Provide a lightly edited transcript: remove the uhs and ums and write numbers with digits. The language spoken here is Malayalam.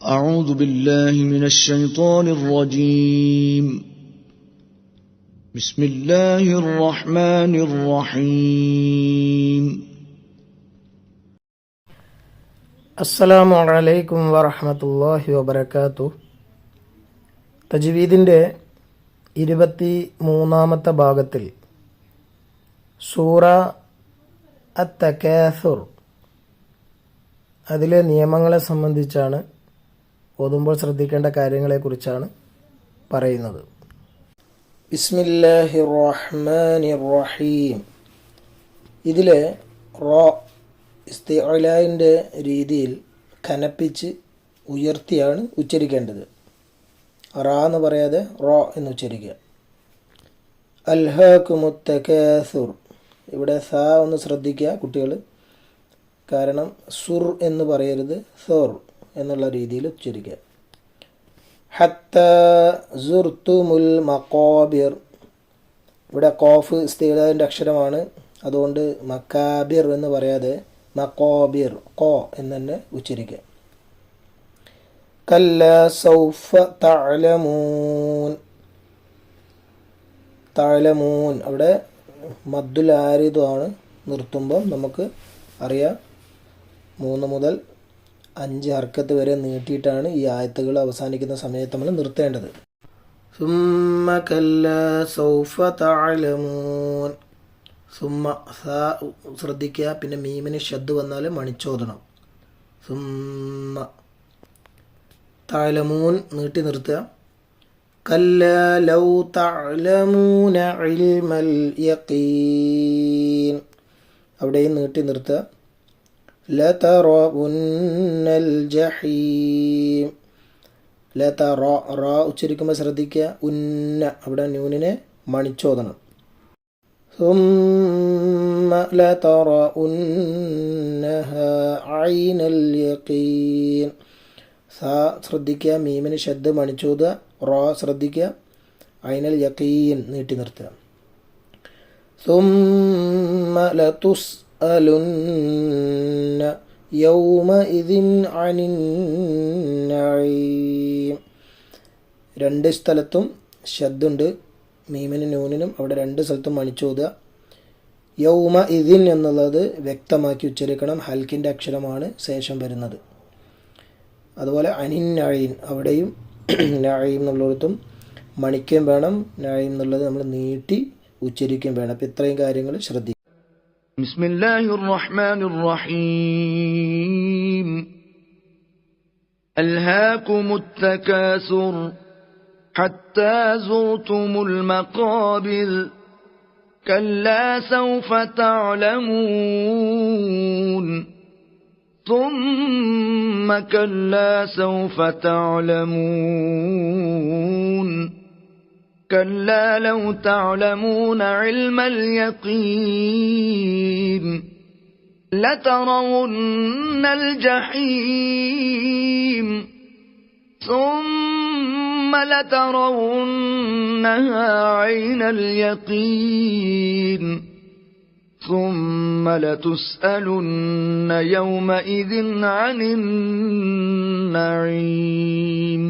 أعوذ بالله من الشيطان الرجيم بسم الله الرحمن الرحيم അസ്സലാമു അലൈക്കും വറഹ്മത്തുള്ളാഹി വബറകാതുഹു. തജ്വീദിൻ്റെ 23-ാമത്തെ ഭാഗത്തിൽ സൂറ അത്തകാസുർ അതിലെ നിയമങ്ങളെ സംബന്ധിച്ചാണ്, ഓതുമ്പോൾ ശ്രദ്ധിക്കേണ്ട കാര്യങ്ങളെക്കുറിച്ചാണ് പറയുന്നത്. ബിസ്മില്ലാഹിർ റഹ്മാനിർ റഹീം. ഇതിലെ റോ ഇസ്തിഅലായിൻ്റെ രീതിയിൽ കനപ്പിച്ച് ഉയർത്തിയാണ് ഉച്ചരിക്കേണ്ടത്. റാ എന്ന് പറയാതെ റോ എന്ന് ഉച്ചരിക്കുക. അൽഹാകുമുത് തകാസുർ. ഇവിടെ സാ ഒന്ന് ശ്രദ്ധിക്കുക കുട്ടികൾ, കാരണം സുർ എന്ന് പറയരുത്, സോർ എന്നുള്ള രീതിയിൽ ഉച്ചരിക്കുക. ഹത്താ സുർത്തുമുൽ മഖാബിർ. ഇവിടെ ഖാഫ് ഇസ്തിഅലായിൻ്റെ അക്ഷരമാണ്, അതുകൊണ്ട് മക്കാബിർ എന്ന് പറയാതെ മഖാബിർ ഖോ എന്ന് തന്നെ ഉച്ചരിക്കുക. കല്ലാ സൗഫ തഅലമൂൻ. തഅലമൂൻ അവിടെ മദ്ദുൽ ആരിദുമാണ്. നിർത്തുമ്പം നമുക്ക് അറിയാം 3 മുതൽ 5 ഹർക്കത്ത് വരെ നീട്ടിയിട്ടാണ് ഈ ആയത്തുകൾ അവസാനിക്കുന്ന സമയത്ത് നമ്മൾ നിർത്തേണ്ടത്. സുമ്മ കല്ലാ സൗഫ തഅലമൂൻ. സുമ്മ സാ ശ്രദ്ധിക്കുക, പിന്നെ മീമിന് ഷദ് വന്നാൽ മണിച്ചോദണം. സുമ്മ തഅലമൂൻ നീട്ടി നിർത്തുക. കല്ലാ ലൗ തഅലമൂന ഇൽമൽ യഖീൻ അവിടെയും നീട്ടി നിർത്തുക. ലതറവുന്നൽ ജഹീം. ലതറ റാ ഉച്ചരിക്കുമ്പോൾ ശ്രദ്ധിക്കുക, ഉന്ന അവിടെ ന്യൂനിനെ മണിച്ചോദണം. ثم لترؤنها عين اليقين. സാ ശ്രദ്ധിക്കുക, മീമിന് ഷദ് മണിച്ചോദ. റാ ശ്രദ്ധിക്കുക, ഐനൽ യഖീൻ നീട്ടി നിർത്തുക. ثم لتسألن يومئذ عن النعيم. 2 സ്ഥലത്തും ഷദ്ദുണ്ട്, മീമിനും നൂനിനും. അവിടെ 2 സ്ഥലത്തും മണിച്ചോദ. യൗമ ഇദിൻ എന്നുള്ളത് വ്യക്തമാക്കി ഉച്ചരിക്കണം, ഹൽക്കിൻ്റെ അക്ഷരമാണ് ശേഷം വരുന്നത്. അതുപോലെ അനിൻ നഈൻ അവിടെയും നഈം എന്നുള്ളിടത്തും മണിക്കുകയും വേണം, നഈം എന്നുള്ളത് നമ്മൾ നീട്ടി ഉച്ചരിക്കുകയും വേണം. അപ്പം ഇത്രയും കാര്യങ്ങൾ ശ്രദ്ധിക്കുക. ബിസ്മില്ലാഹിർ റഹ്മാനിർ റഹീം. അൽഹാകുമുത് തകാസുർ حتى زرتم المقابر كلا سوف تعلمون ثم كلا سوف تعلمون كلا لو تعلمون علم اليقين لترون الجحيم ثم لترونها عين اليقين ثم لتسألن يومئذ عن النعيم.